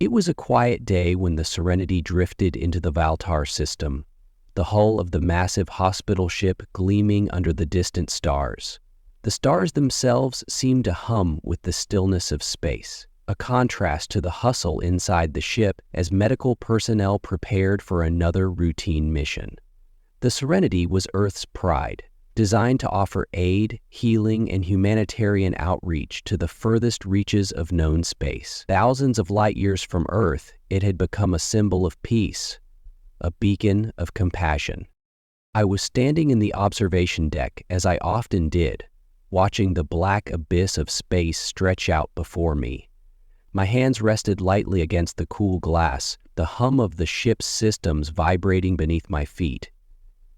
It was a quiet day when the Serenity drifted into the Valtar system, the hull of the massive hospital ship gleaming under the distant stars. The stars themselves seemed to hum with the stillness of space, a contrast to the hustle inside the ship as medical personnel prepared for another routine mission. The Serenity was Earth's pride, designed to offer aid, healing, and humanitarian outreach to the furthest reaches of known space. Thousands of light years from Earth, it had become a symbol of peace, a beacon of compassion. I was standing in the observation deck, as I often did, watching the black abyss of space stretch out before me. My hands rested lightly against the cool glass, the hum of the ship's systems vibrating beneath my feet.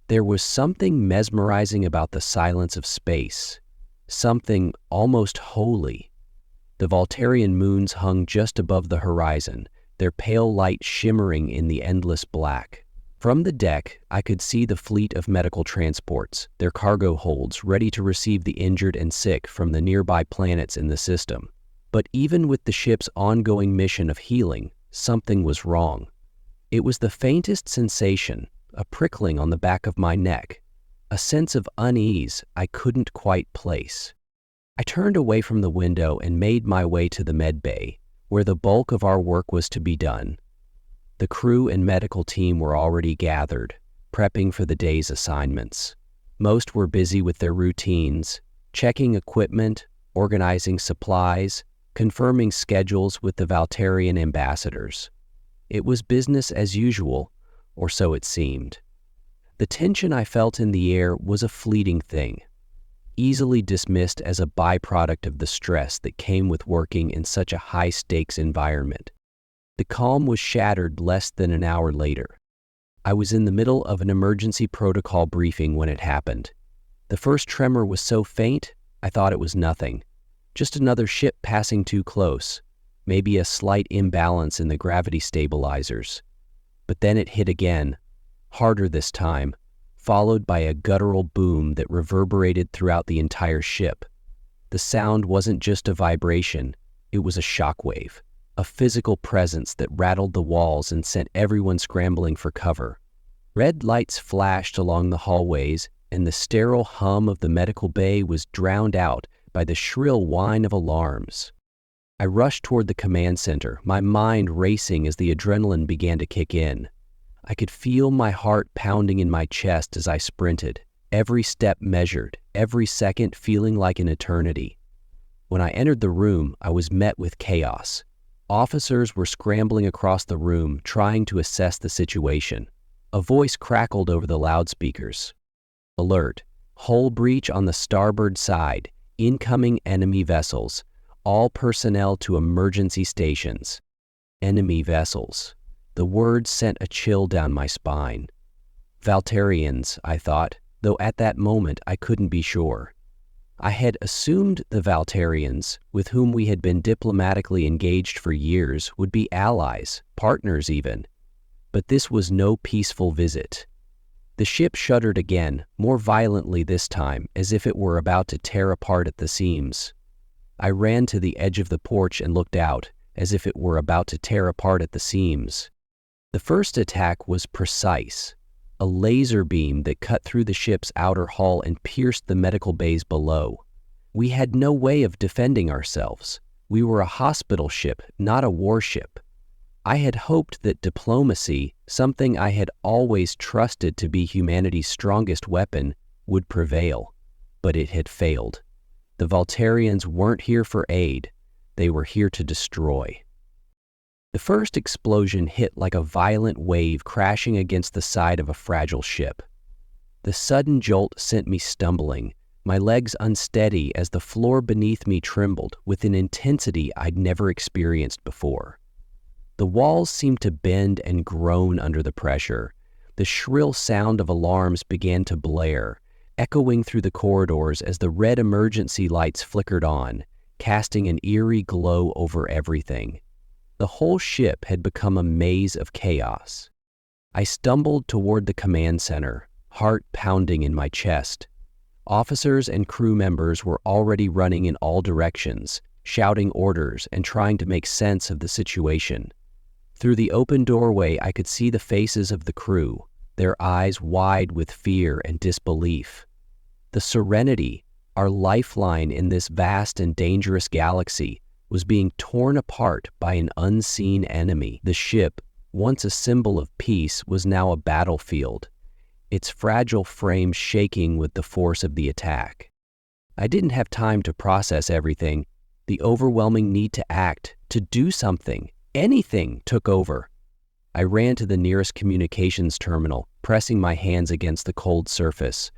There was something mesmerizing about the silence of space, something almost holy. The Voltarian moons hung just above the horizon, their pale light shimmering in the endless black. From the deck, I could see the fleet of medical transports, their cargo holds ready to receive the injured and sick from the nearby planets in the system. But even with the ship's ongoing mission of healing, something was wrong. It was the faintest sensation, a prickling on the back of my neck, a sense of unease I couldn't quite place. I turned away from the window and made my way to the med bay, where the bulk of our work was to be done. The crew and medical team were already gathered, prepping for the day's assignments. Most were busy with their routines, checking equipment, organizing supplies, confirming schedules with the Valtarian ambassadors. It was business as usual, or so it seemed. The tension I felt in the air was a fleeting thing, easily dismissed as a byproduct of the stress that came with working in such a high-stakes environment. The calm was shattered less than an hour later. I was in the middle of an emergency protocol briefing when it happened. The first tremor was so faint, I thought it was nothing. Just another ship passing too close, maybe a slight imbalance in the gravity stabilizers. But then it hit again, harder this time, followed by a guttural boom that reverberated throughout the entire ship. The sound wasn't just a vibration, it was a shockwave, a physical presence that rattled the walls and sent everyone scrambling for cover. Red lights flashed along the hallways, and the sterile hum of the medical bay was drowned out by the shrill whine of alarms. I rushed toward the command center, my mind racing as the adrenaline began to kick in. I could feel my heart pounding in my chest as I sprinted, every step measured, every second feeling like an eternity. When I entered the room, I was met with chaos. Officers were scrambling across the room, trying to assess the situation. A voice crackled over the loudspeakers. Alert! Hull breach on the starboard side. Incoming enemy vessels. All personnel to emergency stations. Enemy vessels. The words sent a chill down my spine. Valtarians, I thought, though at that moment I couldn't be sure. I had assumed the Valtarians, with whom we had been diplomatically engaged for years, would be allies, partners even. But this was no peaceful visit. The ship shuddered again, more violently this time, as if it were about to tear apart at the seams. I ran to the edge of the porch and looked out, as if it were about to tear apart at the seams. The first attack was precise, a laser beam that cut through the ship's outer hull and pierced the medical bays below. We had no way of defending ourselves. We were a hospital ship, not a warship. I had hoped that diplomacy, something I had always trusted to be humanity's strongest weapon, would prevail. But it had failed. The Voltarians weren't here for aid. They were here to destroy. The first explosion hit like a violent wave crashing against the side of a fragile ship. The sudden jolt sent me stumbling, my legs unsteady as the floor beneath me trembled with an intensity I'd never experienced before. The walls seemed to bend and groan under the pressure. The shrill sound of alarms began to blare, echoing through the corridors as the red emergency lights flickered on, casting an eerie glow over everything. The whole ship had become a maze of chaos. I stumbled toward the command center, heart pounding in my chest. Officers and crew members were already running in all directions, shouting orders and trying to make sense of the situation. Through the open doorway, I could see the faces of the crew, their eyes wide with fear and disbelief. The Serenity, our lifeline in this vast and dangerous galaxy, was being torn apart by an unseen enemy. The ship, once a symbol of peace, was now a battlefield, its fragile frame shaking with the force of the attack. I didn't have time to process everything. The overwhelming need to act, to do something, anything, took over. I ran to the nearest communications terminal, pressing my hands against the cold surface.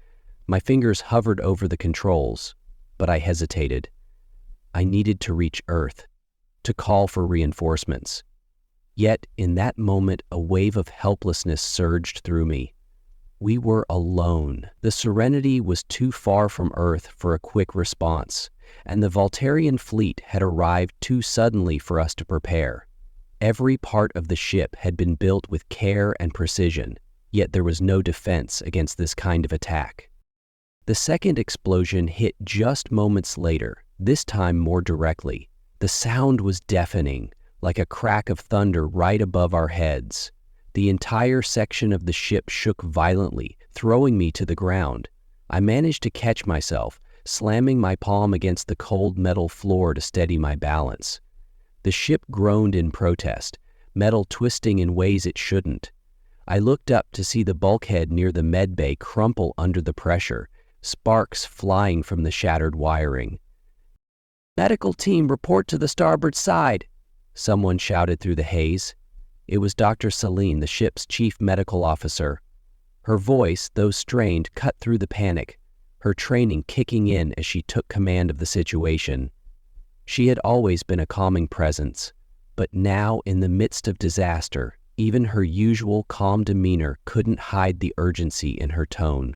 My fingers hovered over the controls, but I hesitated. I needed to reach Earth, to call for reinforcements. Yet, in that moment, a wave of helplessness surged through me. We were alone. The Serenity was too far from Earth for a quick response, and the Voltarian fleet had arrived too suddenly for us to prepare. Every part of the ship had been built with care and precision, yet there was no defense against this kind of attack. The second explosion hit just moments later, this time more directly. The sound was deafening, like a crack of thunder right above our heads. The entire section of the ship shook violently, throwing me to the ground. I managed to catch myself, slamming my palm against the cold metal floor to steady my balance. The ship groaned in protest, metal twisting in ways it shouldn't. I looked up to see the bulkhead near the medbay crumple under the pressure, sparks flying from the shattered wiring. "Medical team, report to the starboard side," someone shouted through the haze. It was Dr. Celine, the ship's chief medical officer. Her voice, though strained, cut through the panic, her training kicking in as she took command of the situation. She had always been a calming presence, but now, in the midst of disaster, even her usual calm demeanor couldn't hide the urgency in her tone.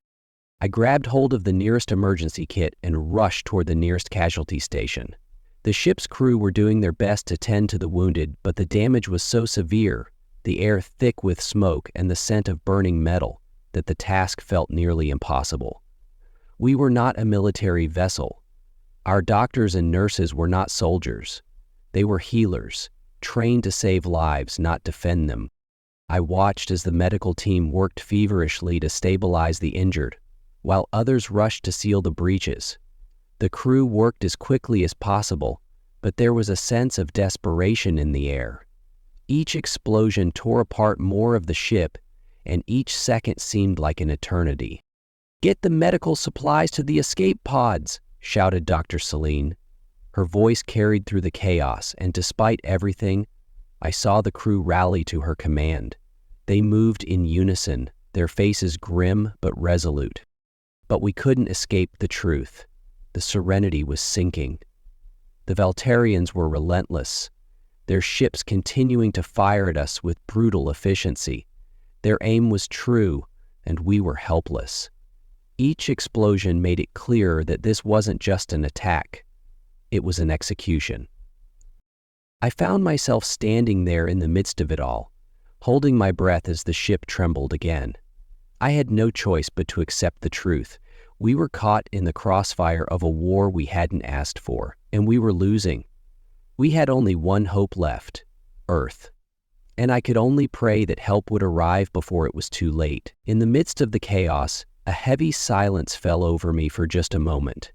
I grabbed hold of the nearest emergency kit and rushed toward the nearest casualty station. The ship's crew were doing their best to tend to the wounded, but the damage was so severe, the air thick with smoke and the scent of burning metal, that the task felt nearly impossible. We were not a military vessel. Our doctors and nurses were not soldiers. They were healers, trained to save lives, not defend them. I watched as the medical team worked feverishly to stabilize the injured, while others rushed to seal the breaches. The crew worked as quickly as possible, but there was a sense of desperation in the air. Each explosion tore apart more of the ship, and each second seemed like an eternity. "Get the medical supplies to the escape pods," shouted Dr. Celine. Her voice carried through the chaos, and despite everything, I saw the crew rally to her command. They moved in unison, their faces grim but resolute. But we couldn't escape the truth. The Serenity was sinking. The Valtarians were relentless, their ships continuing to fire at us with brutal efficiency. Their aim was true, and we were helpless. Each explosion made it clearer that this wasn't just an attack. It was an execution. I found myself standing there in the midst of it all, holding my breath as the ship trembled again. I had no choice but to accept the truth. We were caught in the crossfire of a war we hadn't asked for, and we were losing. We had only one hope left, Earth. And I could only pray that help would arrive before it was too late. In the midst of the chaos, a heavy silence fell over me for just a moment.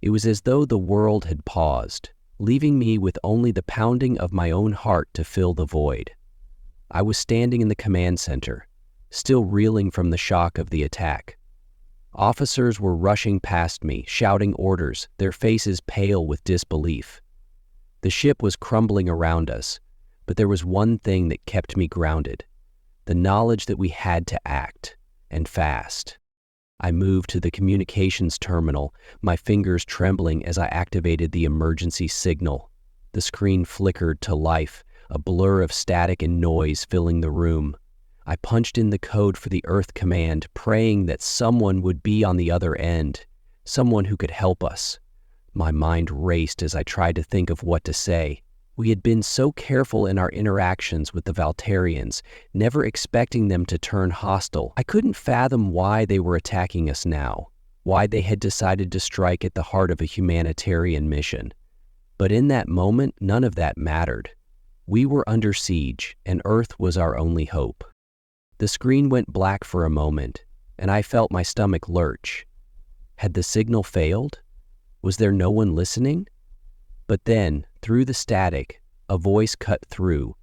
It was as though the world had paused, leaving me with only the pounding of my own heart to fill the void. I was standing in the command center, still reeling from the shock of the attack. Officers were rushing past me, shouting orders, their faces pale with disbelief. The ship was crumbling around us, but there was one thing that kept me grounded, the knowledge that we had to act, and fast. I moved to the communications terminal, my fingers trembling as I activated the emergency signal. The screen flickered to life, a blur of static and noise filling the room. I punched in the code for the Earth command, praying that someone would be on the other end, someone who could help us. My mind raced as I tried to think of what to say. We had been so careful in our interactions with the Valtarians, never expecting them to turn hostile. I couldn't fathom why they were attacking us now, why they had decided to strike at the heart of a humanitarian mission. But in that moment, none of that mattered. We were under siege, and Earth was our only hope. The screen went black for a moment, and I felt my stomach lurch. Had the signal failed? Was there no one listening? But then, through the static, a voice cut through,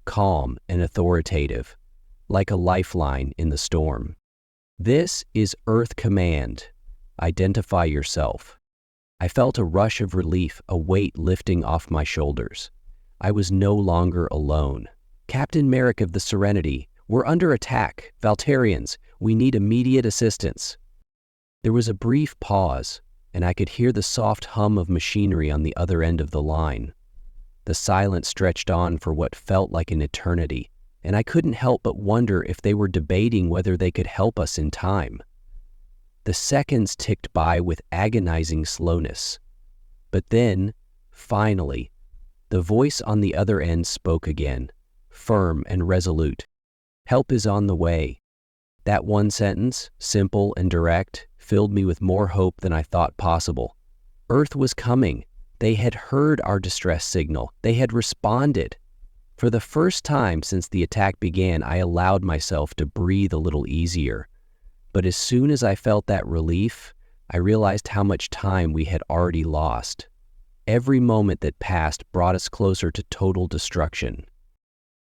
calm and authoritative, like a lifeline in the storm. "This is Earth Command. Identify yourself." I felt a rush of relief, a weight lifting off my shoulders. I was no longer alone. "Captain Merrick of the Serenity, we're under attack. Valterians, we need immediate assistance." There was a brief pause, and I could hear the soft hum of machinery on the other end of the line. The silence stretched on for what felt like an eternity, and I couldn't help but wonder if they were debating whether they could help us in time. The seconds ticked by with agonizing slowness. But then, finally, the voice on the other end spoke again, firm and resolute. "Help is on the way." That one sentence, simple and direct, filled me with more hope than I thought possible. Earth was coming. They had heard our distress signal. They had responded. For the first time since the attack began, I allowed myself to breathe a little easier. But as soon as I felt that relief, I realized how much time we had already lost. Every moment that passed brought us closer to total destruction.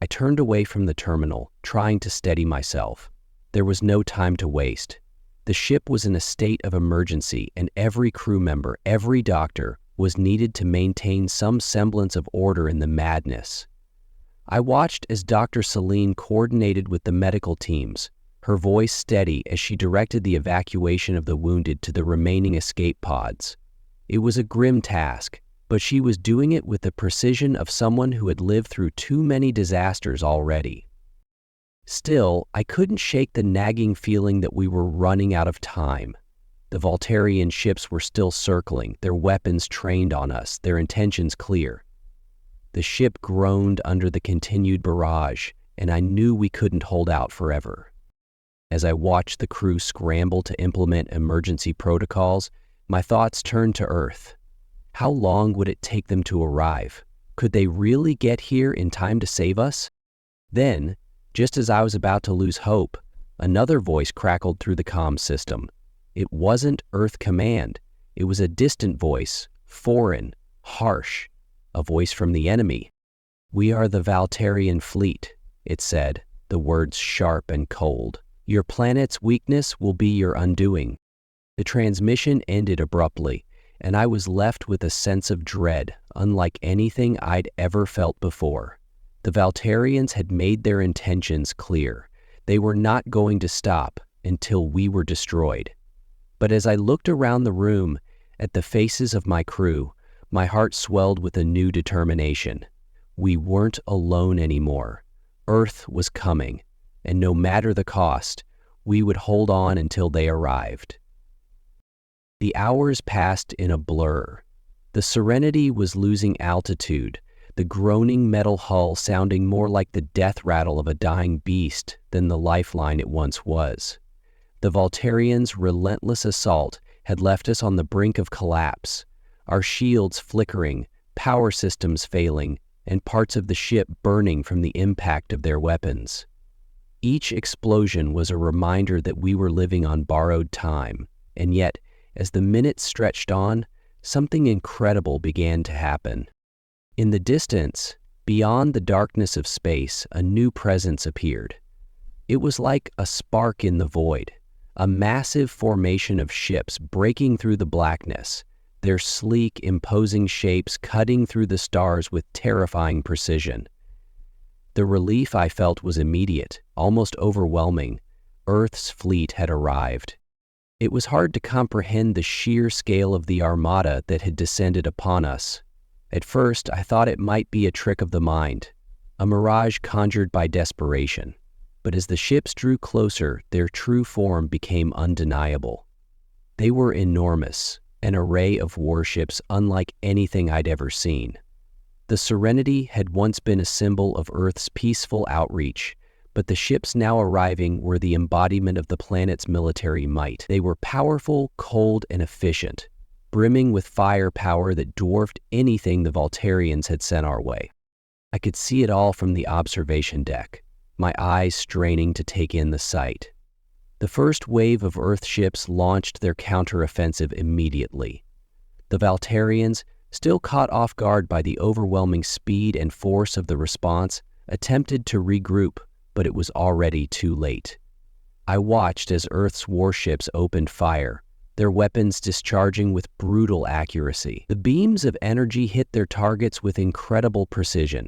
I turned away from the terminal, trying to steady myself. There was no time to waste. The ship was in a state of emergency, and every crew member, every doctor, was needed to maintain some semblance of order in the madness. I watched as Dr. Celine coordinated with the medical teams, her voice steady as she directed the evacuation of the wounded to the remaining escape pods. It was a grim task, but she was doing it with the precision of someone who had lived through too many disasters already. Still, I couldn't shake the nagging feeling that we were running out of time. The Voltarian ships were still circling, their weapons trained on us, their intentions clear. The ship groaned under the continued barrage, and I knew we couldn't hold out forever. As I watched the crew scramble to implement emergency protocols, my thoughts turned to Earth. How long would it take them to arrive? Could they really get here in time to save us? Then, just as I was about to lose hope, another voice crackled through the comm system. It wasn't Earth Command. It was a distant voice, foreign, harsh, a voice from the enemy. "We are the Valtarian fleet," it said, the words sharp and cold. "Your planet's weakness will be your undoing." The transmission ended abruptly, and I was left with a sense of dread, unlike anything I'd ever felt before. The Valtarians had made their intentions clear. They were not going to stop until we were destroyed. But as I looked around the room at the faces of my crew, my heart swelled with a new determination. We weren't alone anymore. Earth was coming, and no matter the cost, we would hold on until they arrived. The hours passed in a blur. The Serenity was losing altitude, the groaning metal hull sounding more like the death rattle of a dying beast than the lifeline it once was. The Voltarians' relentless assault had left us on the brink of collapse, our shields flickering, power systems failing, and parts of the ship burning from the impact of their weapons. Each explosion was a reminder that we were living on borrowed time, and yet, as the minutes stretched on, something incredible began to happen. In the distance, beyond the darkness of space, a new presence appeared. It was like a spark in the void, a massive formation of ships breaking through the blackness, their sleek, imposing shapes cutting through the stars with terrifying precision. The relief I felt was immediate, almost overwhelming. Earth's fleet had arrived. It was hard to comprehend the sheer scale of the armada that had descended upon us. At first, I thought it might be a trick of the mind, a mirage conjured by desperation. But as the ships drew closer, their true form became undeniable. They were enormous, an array of warships unlike anything I'd ever seen. The Serenity had once been a symbol of Earth's peaceful outreach, but the ships now arriving were the embodiment of the planet's military might. They were powerful, cold, and efficient, brimming with firepower that dwarfed anything the Voltarians had sent our way. I could see it all from the observation deck, my eyes straining to take in the sight. The first wave of Earth ships launched their counteroffensive immediately. The Valtarians, still caught off guard by the overwhelming speed and force of the response, attempted to regroup, but it was already too late. I watched as Earth's warships opened fire, their weapons discharging with brutal accuracy. The beams of energy hit their targets with incredible precision,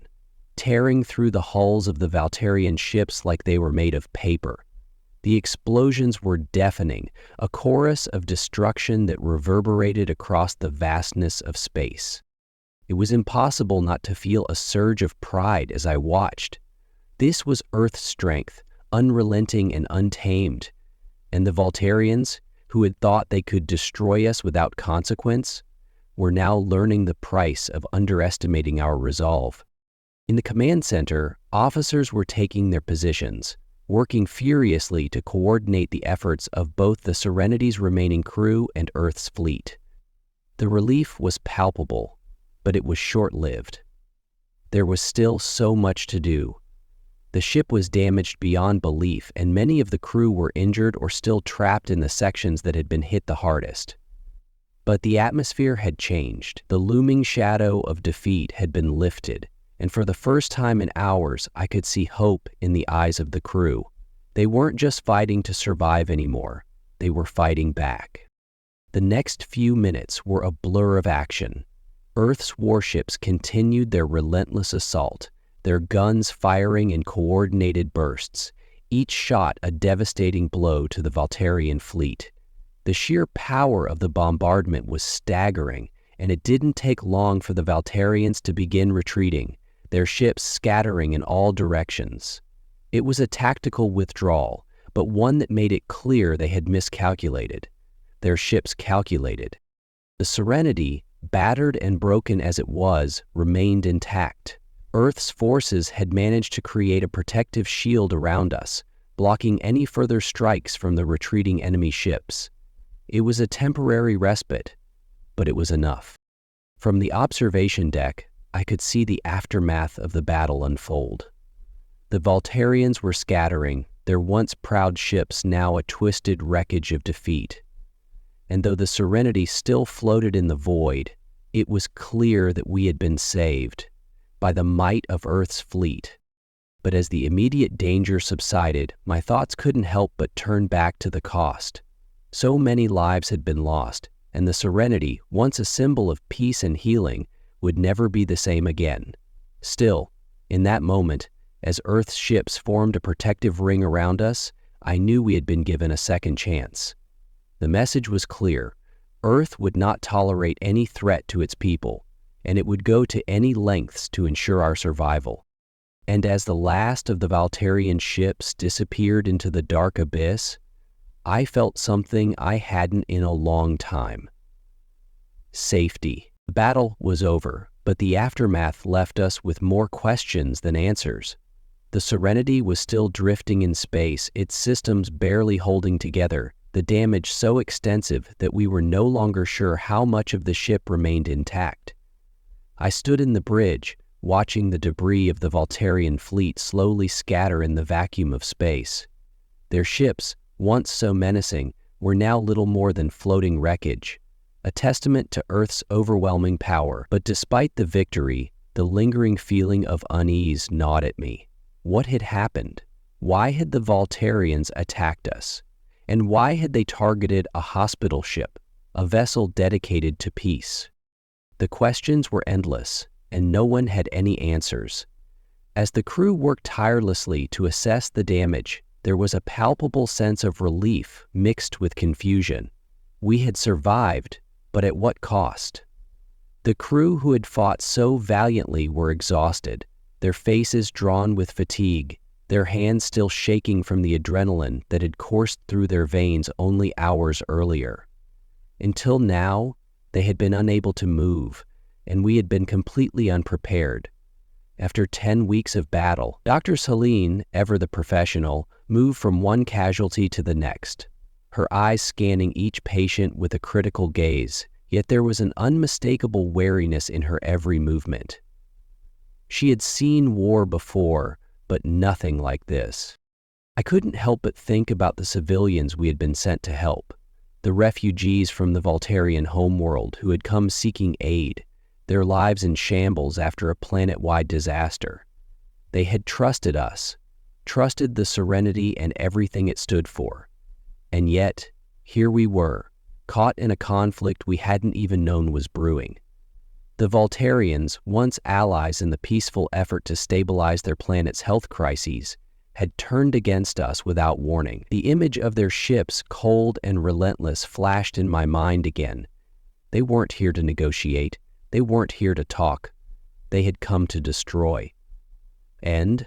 tearing through the hulls of the Valtarian ships like they were made of paper. The explosions were deafening, a chorus of destruction that reverberated across the vastness of space. It was impossible not to feel a surge of pride as I watched. This was Earth's strength, unrelenting and untamed. And the Valtarians, who had thought they could destroy us without consequence, were now learning the price of underestimating our resolve. In the command center, officers were taking their positions, working furiously to coordinate the efforts of both the Serenity's remaining crew and Earth's fleet. The relief was palpable, but it was short-lived. There was still so much to do. The ship was damaged beyond belief, and many of the crew were injured or still trapped in the sections that had been hit the hardest. But the atmosphere had changed. The looming shadow of defeat had been lifted, and for the first time in hours, I could see hope in the eyes of the crew. They weren't just fighting to survive anymore. They were fighting back. The next few minutes were a blur of action. Earth's warships continued their relentless assault, their guns firing in coordinated bursts, each shot a devastating blow to the Valtarian fleet. The sheer power of the bombardment was staggering, and it didn't take long for the Valtarians to begin retreating, their ships scattering in all directions. It was a tactical withdrawal, but one that made it clear they had miscalculated. Their ships calculated. The Serenity, battered and broken as it was, remained intact. Earth's forces had managed to create a protective shield around us, blocking any further strikes from the retreating enemy ships. It was a temporary respite, but it was enough. From the observation deck, I could see the aftermath of the battle unfold. The Valtarians were scattering, their once proud ships now a twisted wreckage of defeat. And though the Serenity still floated in the void, it was clear that we had been saved by the might of Earth's fleet. But as the immediate danger subsided, my thoughts couldn't help but turn back to the cost. So many lives had been lost, and the Serenity, once a symbol of peace and healing, would never be the same again. Still, in that moment, as Earth's ships formed a protective ring around us, I knew we had been given a second chance. The message was clear. Earth would not tolerate any threat to its people, and it would go to any lengths to ensure our survival. And as the last of the Valtarian ships disappeared into the dark abyss, I felt something I hadn't in a long time. Safety. The battle was over, but the aftermath left us with more questions than answers. The Serenity was still drifting in space, its systems barely holding together, the damage so extensive that we were no longer sure how much of the ship remained intact. I stood in the bridge, watching the debris of the Valtarian fleet slowly scatter in the vacuum of space. Their ships, once so menacing, were now little more than floating wreckage, a testament to Earth's overwhelming power. But despite the victory, the lingering feeling of unease gnawed at me. What had happened? Why had the Valtarians attacked us? And why had they targeted a hospital ship, a vessel dedicated to peace? The questions were endless, and no one had any answers. As the crew worked tirelessly to assess the damage, there was a palpable sense of relief mixed with confusion. We had survived, but at what cost? The crew who had fought so valiantly were exhausted, their faces drawn with fatigue, their hands still shaking from the adrenaline that had coursed through their veins only hours earlier. Until now, they had been unable to move, and we had been completely unprepared. After 10 weeks of battle, Dr. Celine, ever the professional, moved from one casualty to the next, her eyes scanning each patient with a critical gaze, yet there was an unmistakable wariness in her every movement. She had seen war before, but nothing like this. I couldn't help but think about the civilians we had been sent to help, the refugees from the Voltarian homeworld who had come seeking aid, their lives in shambles after a planet-wide disaster. They had trusted us, trusted the Serenity and everything it stood for. And yet, here we were, caught in a conflict we hadn't even known was brewing. The Voltarians, once allies in the peaceful effort to stabilize their planet's health crises, had turned against us without warning. The image of their ships, cold and relentless, flashed in my mind again. They weren't here to negotiate. They weren't here to talk. They had come to destroy. And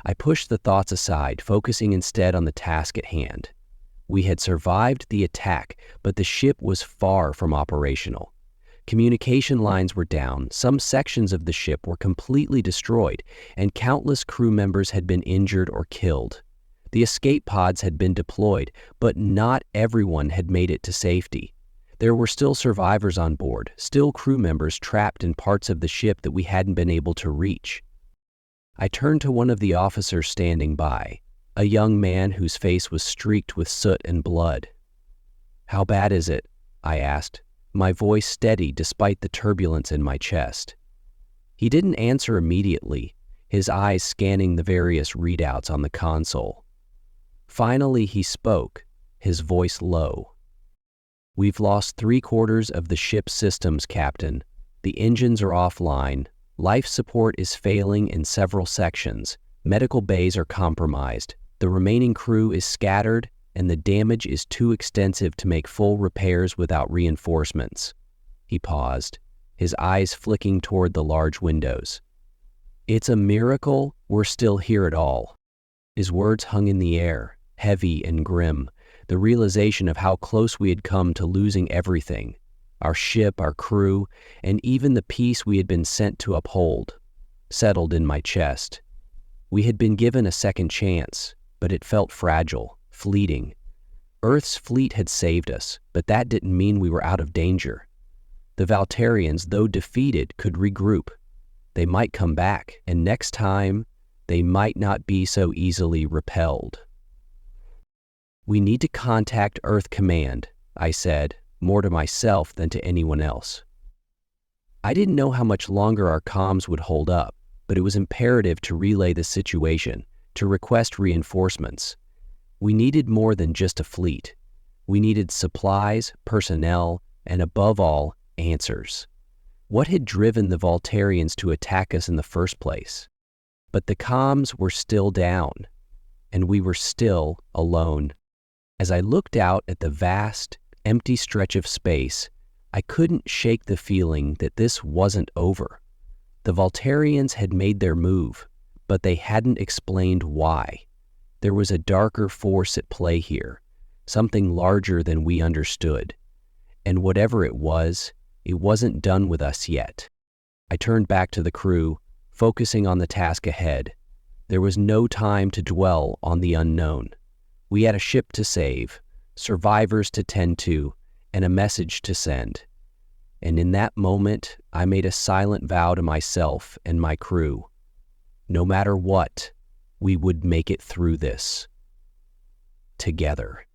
I pushed the thoughts aside, focusing instead on the task at hand. We had survived the attack, but the ship was far from operational. Communication lines were down, some sections of the ship were completely destroyed, and countless crew members had been injured or killed. The escape pods had been deployed, but not everyone had made it to safety. There were still survivors on board, still crew members trapped in parts of the ship that we hadn't been able to reach. I turned to one of the officers standing by, a young man whose face was streaked with soot and blood. "How bad is it?" I asked, my voice steady despite the turbulence in my chest. He didn't answer immediately, his eyes scanning the various readouts on the console. Finally, he spoke, his voice low. "We've lost 3/4 of the ship's systems, Captain. The engines are offline. Life support is failing in several sections. Medical bays are compromised. The remaining crew is scattered, and the damage is too extensive to make full repairs without reinforcements." He paused, his eyes flicking toward the large windows. "It's a miracle we're still here at all." His words hung in the air, heavy and grim, the realization of how close we had come to losing everything, our ship, our crew, and even the peace we had been sent to uphold, settled in my chest. We had been given a second chance, but it felt fragile, fleeting. Earth's fleet had saved us, but that didn't mean we were out of danger. The Voltarians, though defeated, could regroup. They might come back, and next time, they might not be so easily repelled. "We need to contact Earth Command," I said, more to myself than to anyone else. I didn't know how much longer our comms would hold up, but it was imperative to relay the situation, to request reinforcements. We needed more than just a fleet. We needed supplies, personnel, and above all, answers. What had driven the Voltarians to attack us in the first place? But the comms were still down, and we were still alone. As I looked out at the vast, empty stretch of space, I couldn't shake the feeling that this wasn't over. The Voltarians had made their move, but they hadn't explained why. There was a darker force at play here, something larger than we understood. And whatever it wasn't done with us yet. I turned back to the crew, focusing on the task ahead. There was no time to dwell on the unknown. We had a ship to save, survivors to tend to, and a message to send. And in that moment, I made a silent vow to myself and my crew. No matter what, we would make it through this. Together.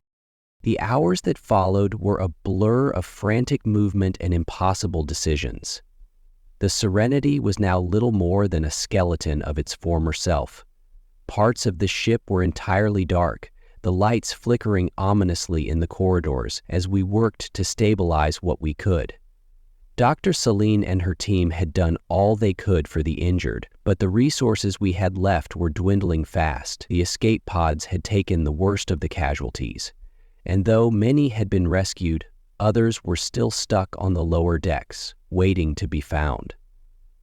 The hours that followed were a blur of frantic movement and impossible decisions. The Serenity was now little more than a skeleton of its former self. Parts of the ship were entirely dark, the lights flickering ominously in the corridors as we worked to stabilize what we could. Dr. Celine and her team had done all they could for the injured, but the resources we had left were dwindling fast. The escape pods had taken the worst of the casualties, and though many had been rescued, others were still stuck on the lower decks, waiting to be found.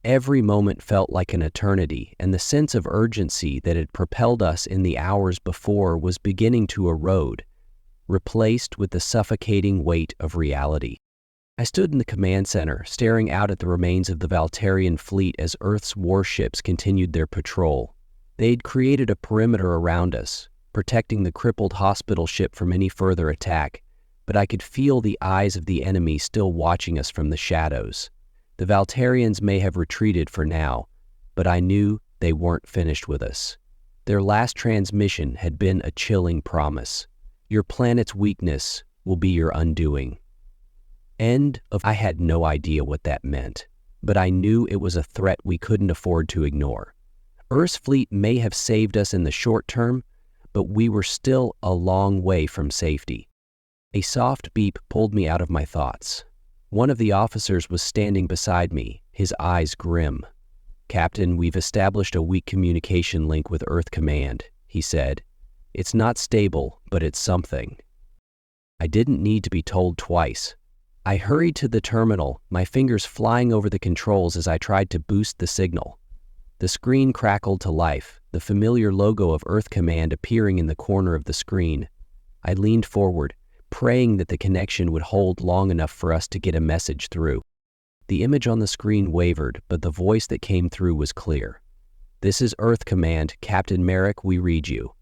Every moment felt like an eternity, and the sense of urgency that had propelled us in the hours before was beginning to erode, replaced with the suffocating weight of reality. I stood in the command center, staring out at the remains of the Voltarian fleet as Earth's warships continued their patrol. They'd created a perimeter around us, protecting the crippled hospital ship from any further attack, but I could feel the eyes of the enemy still watching us from the shadows. The Voltarians may have retreated for now, but I knew they weren't finished with us. Their last transmission had been a chilling promise. Your planet's weakness will be your undoing. I had no idea what that meant, but I knew it was a threat we couldn't afford to ignore. Earth's fleet may have saved us in the short term, but we were still a long way from safety. A soft beep pulled me out of my thoughts. One of the officers was standing beside me, his eyes grim. "Captain, we've established a weak communication link with Earth Command," he said. "It's not stable, but it's something." I didn't need to be told twice. I hurried to the terminal, my fingers flying over the controls as I tried to boost the signal. The screen crackled to life, the familiar logo of Earth Command appearing in the corner of the screen. I leaned forward, praying that the connection would hold long enough for us to get a message through. The image on the screen wavered, but the voice that came through was clear. "This is Earth Command. Captain Merrick, we read you.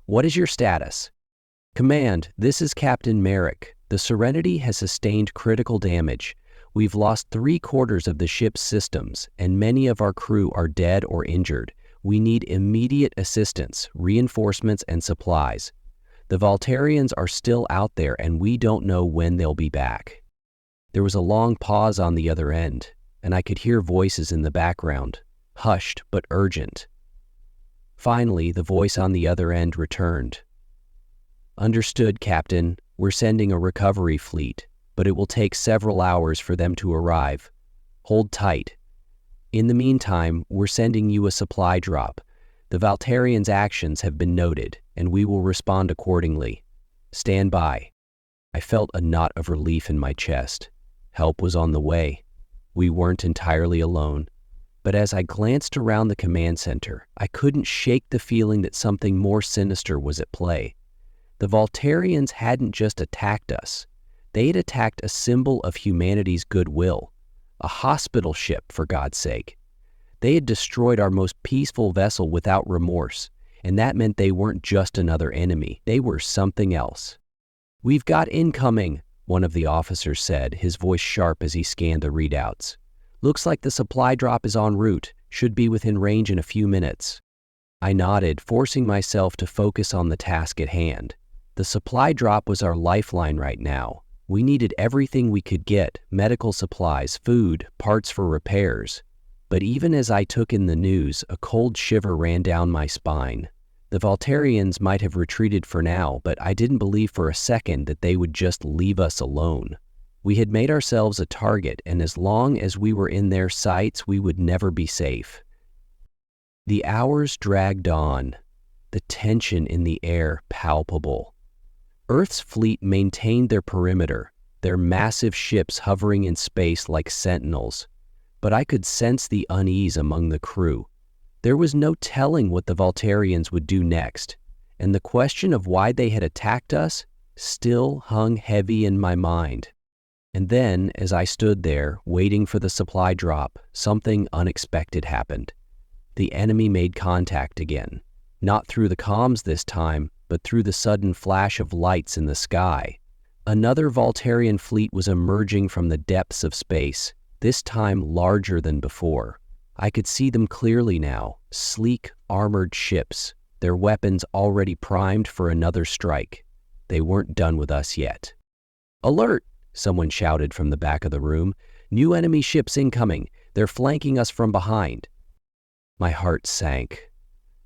What is your status?" "Command, this is Captain Merrick. The Serenity has sustained critical damage. We've lost 3/4 of the ship's systems, and many of our crew are dead or injured. We need immediate assistance, reinforcements, and supplies. The Voltarians are still out there, and we don't know when they'll be back." There was a long pause on the other end, and I could hear voices in the background, hushed but urgent. Finally, the voice on the other end returned. "Understood, Captain. We're sending a recovery fleet, but it will take several hours for them to arrive. Hold tight. In the meantime, we're sending you a supply drop. The Voltarians' actions have been noted, and we will respond accordingly. Stand by." I felt a knot of relief in my chest. Help was on the way. We weren't entirely alone. But as I glanced around the command center, I couldn't shake the feeling that something more sinister was at play. The Voltarians hadn't just attacked us. They had attacked a symbol of humanity's goodwill. A hospital ship, for God's sake. They had destroyed our most peaceful vessel without remorse, and that meant they weren't just another enemy. They were something else. "We've got incoming," one of the officers said, his voice sharp as he scanned the readouts. "Looks like the supply drop is en route. Should be within range in a few minutes." I nodded, forcing myself to focus on the task at hand. The supply drop was our lifeline right now. We needed everything we could get: medical supplies, food, parts for repairs. But even as I took in the news, a cold shiver ran down my spine. The Voltarians might have retreated for now, but I didn't believe for a second that they would just leave us alone. We had made ourselves a target, and as long as we were in their sights, we would never be safe. The hours dragged on, the tension in the air palpable. Earth's fleet maintained their perimeter, their massive ships hovering in space like sentinels. But I could sense the unease among the crew. There was no telling what the Voltarians would do next, and the question of why they had attacked us still hung heavy in my mind. And then, as I stood there, waiting for the supply drop, something unexpected happened. The enemy made contact again, not through the comms this time, but through the sudden flash of lights in the sky. Another Voltarian fleet was emerging from the depths of space, this time larger than before. I could see them clearly now, sleek, armored ships, their weapons already primed for another strike. They weren't done with us yet. "Alert!" someone shouted from the back of the room. "New enemy ships incoming. They're flanking us from behind." My heart sank.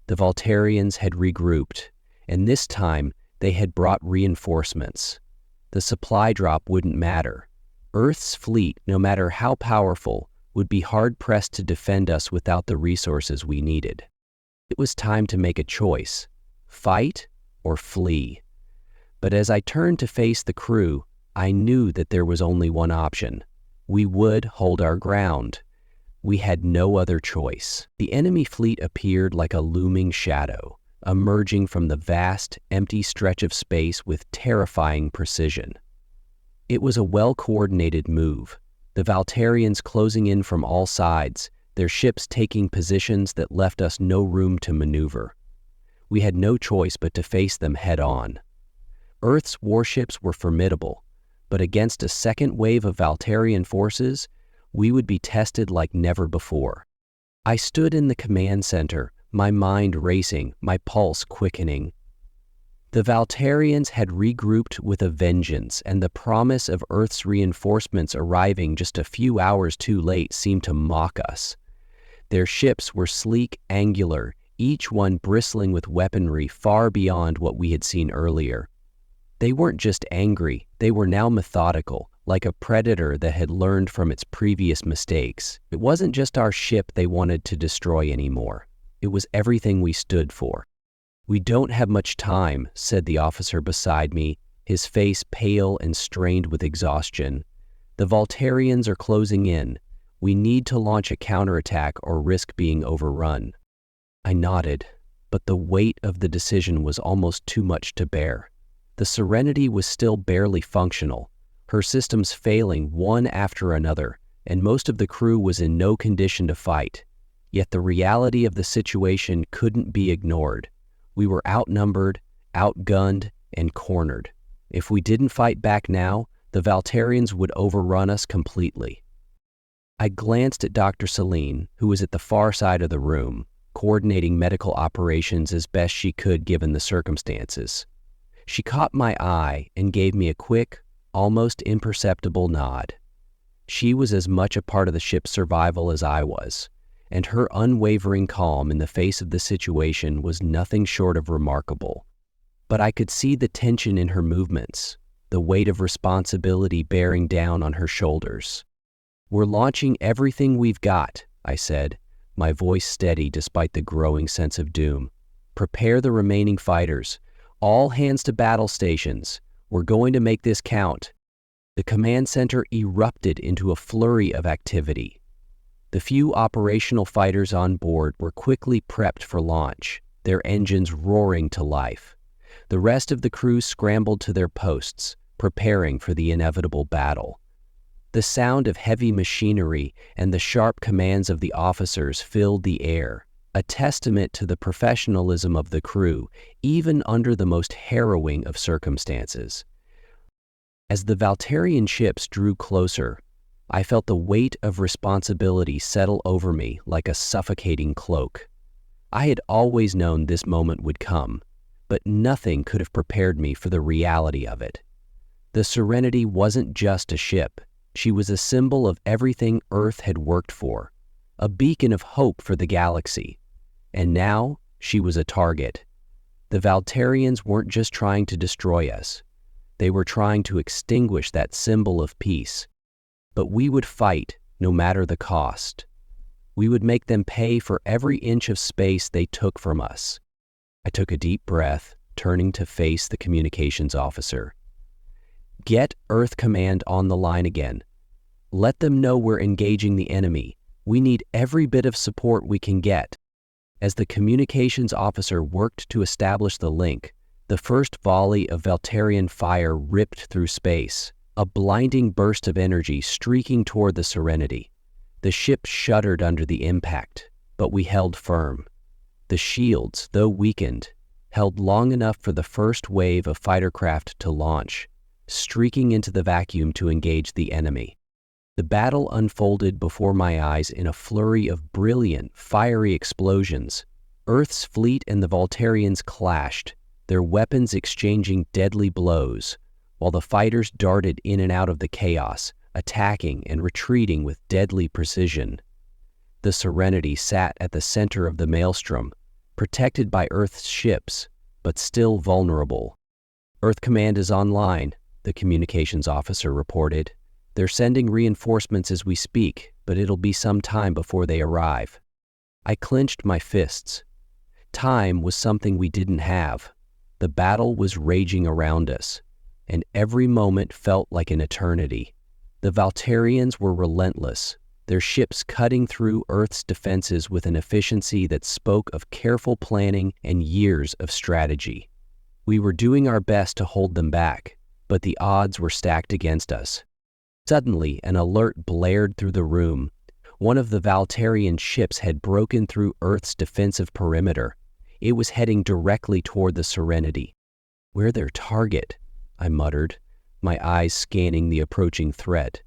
The Voltarians had regrouped, and this time they had brought reinforcements. The supply drop wouldn't matter. Earth's fleet, no matter how powerful, would be hard-pressed to defend us without the resources we needed. It was time to make a choice: fight or flee. But as I turned to face the crew, I knew that there was only one option. We would hold our ground. We had no other choice. The enemy fleet appeared like a looming shadow, emerging from the vast, empty stretch of space with terrifying precision. It was a well-coordinated move, the Voltarians closing in from all sides, their ships taking positions that left us no room to maneuver. We had no choice but to face them head-on. Earth's warships were formidable, but against a second wave of Voltarian forces, we would be tested like never before. I stood in the command center, my mind racing, my pulse quickening. The Valtarians had regrouped with a vengeance, and the promise of Earth's reinforcements arriving just a few hours too late seemed to mock us. Their ships were sleek, angular, each one bristling with weaponry far beyond what we had seen earlier. They weren't just angry, they were now methodical, like a predator that had learned from its previous mistakes. It wasn't just our ship they wanted to destroy anymore. It was everything we stood for. "We don't have much time," said the officer beside me, his face pale and strained with exhaustion. "The Valtarians are closing in. We need to launch a counterattack or risk being overrun." I nodded, but the weight of the decision was almost too much to bear. The Serenity was still barely functional, her systems failing one after another, and most of the crew was in no condition to fight. Yet the reality of the situation couldn't be ignored. We were outnumbered, outgunned, and cornered. If we didn't fight back now, the Valtarians would overrun us completely. I glanced at Dr. Celine, who was at the far side of the room, coordinating medical operations as best she could given the circumstances. She caught my eye and gave me a quick, almost imperceptible nod. She was as much a part of the ship's survival as I was, and her unwavering calm in the face of the situation was nothing short of remarkable. But I could see the tension in her movements, the weight of responsibility bearing down on her shoulders. "We're launching everything we've got," I said, my voice steady despite the growing sense of doom. "Prepare the remaining fighters. All hands to battle stations. We're going to make this count." The command center erupted into a flurry of activity. The few operational fighters on board were quickly prepped for launch, their engines roaring to life. The rest of the crew scrambled to their posts, preparing for the inevitable battle. The sound of heavy machinery and the sharp commands of the officers filled the air, a testament to the professionalism of the crew, even under the most harrowing of circumstances. As the Valtarian ships drew closer, I felt the weight of responsibility settle over me like a suffocating cloak. I had always known this moment would come, but nothing could have prepared me for the reality of it. The Serenity wasn't just a ship. She was a symbol of everything Earth had worked for, a beacon of hope for the galaxy. And now, she was a target. The Valtarians weren't just trying to destroy us. They were trying to extinguish that symbol of peace. But we would fight, no matter the cost. We would make them pay for every inch of space they took from us. I took a deep breath, turning to face the communications officer. "Get Earth Command on the line again. Let them know we're engaging the enemy. We need every bit of support we can get." As the communications officer worked to establish the link, the first volley of Valtarian fire ripped through space, a blinding burst of energy streaking toward the Serenity. The ship shuddered under the impact, but we held firm. The shields, though weakened, held long enough for the first wave of fighter craft to launch, streaking into the vacuum to engage the enemy. The battle unfolded before my eyes in a flurry of brilliant, fiery explosions. Earth's fleet and the Valtarians clashed, their weapons exchanging deadly blows, while the fighters darted in and out of the chaos, attacking and retreating with deadly precision. The Serenity sat at the center of the maelstrom, protected by Earth's ships, but still vulnerable. "Earth Command is online," the communications officer reported. "They're sending reinforcements as we speak, but it'll be some time before they arrive." I clenched my fists. Time was something we didn't have. The battle was raging around us, and every moment felt like an eternity. The Valtarians were relentless, their ships cutting through Earth's defenses with an efficiency that spoke of careful planning and years of strategy. We were doing our best to hold them back, but the odds were stacked against us. Suddenly, an alert blared through the room. One of the Valtarian ships had broken through Earth's defensive perimeter. It was heading directly toward the Serenity. "We're their target," I muttered, my eyes scanning the approaching threat.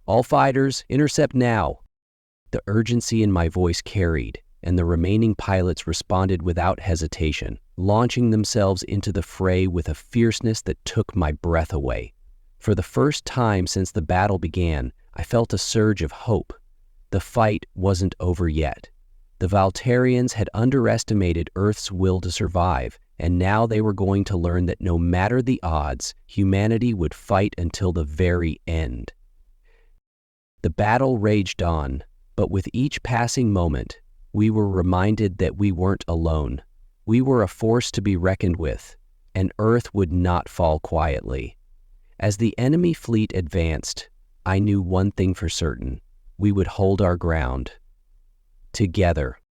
"All fighters, intercept now." The urgency in my voice carried, and the remaining pilots responded without hesitation, launching themselves into the fray with a fierceness that took my breath away. For the first time since the battle began, I felt a surge of hope. The fight wasn't over yet. The Valtarians had underestimated Earth's will to survive, and now they were going to learn that no matter the odds, humanity would fight until the very end. The battle raged on, but with each passing moment, we were reminded that we weren't alone. We were a force to be reckoned with, and Earth would not fall quietly. As the enemy fleet advanced, I knew one thing for certain: we would hold our ground. Together.